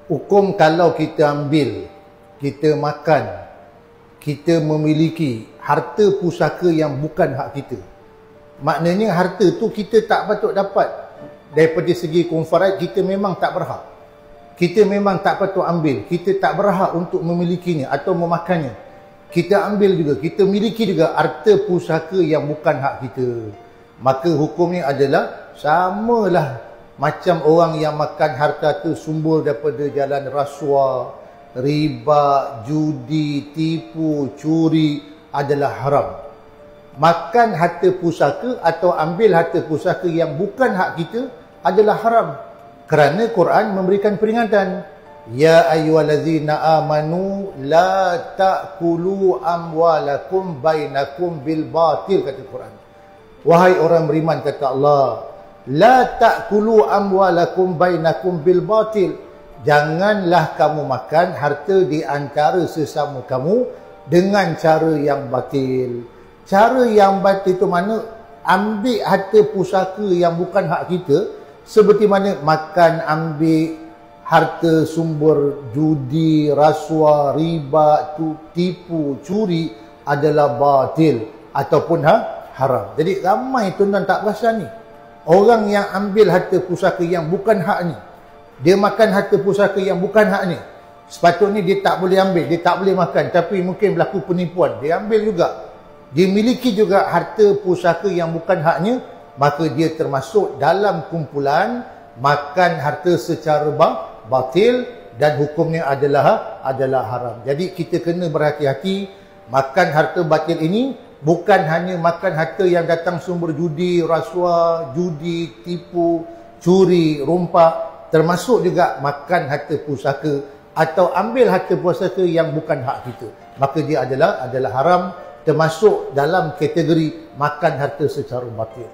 Hukum kalau kita ambil, kita makan, kita memiliki harta pusaka yang bukan hak kita. Maknanya harta tu kita tak patut dapat. Daripada segi kufarat, kita memang tak berhak. Kita memang tak patut ambil. Kita tak berhak untuk memilikinya atau memakannya. Kita ambil juga, kita miliki juga harta pusaka yang bukan hak kita. Maka hukumnya adalah samalah macam orang yang makan harta tu sumber daripada jalan rasuah, riba, judi, tipu, curi adalah haram. Makan harta pusaka atau ambil harta pusaka yang bukan hak kita adalah haram. Kerana Quran memberikan peringatan. Ya ayyuhallazina amanu la ta'kulu amwalakum bainakum bil batil, kata Quran. Wahai orang beriman, kata Allah, la ta'kulu amwalakum bainakum bil batil. Janganlah kamu makan harta di antara sesama kamu dengan cara yang batil. Cara yang batil itu mana? Ambil harta pusaka yang bukan hak kita, seperti mana makan, ambil harta sumber judi, rasuah, riba, tipu, curi adalah batil ataupun haram. Jadi ramai tuan-tuan tak perasan ni. Orang yang ambil harta pusaka yang bukan haknya, dia makan harta pusaka yang bukan haknya. Sepatutnya dia tak boleh ambil, dia tak boleh makan, tapi mungkin berlaku penipuan, dia ambil juga. Dia miliki juga harta pusaka yang bukan haknya, maka dia termasuk dalam kumpulan makan harta secara batil dan hukumnya adalah haram. Jadi kita kena berhati-hati. Makan harta batil ini bukan hanya makan harta yang datang sumber judi, rasuah, judi, tipu, curi, rompak, termasuk juga makan harta pusaka atau ambil harta pusaka yang bukan hak kita. Maka dia adalah haram, termasuk dalam kategori makan harta secara batil.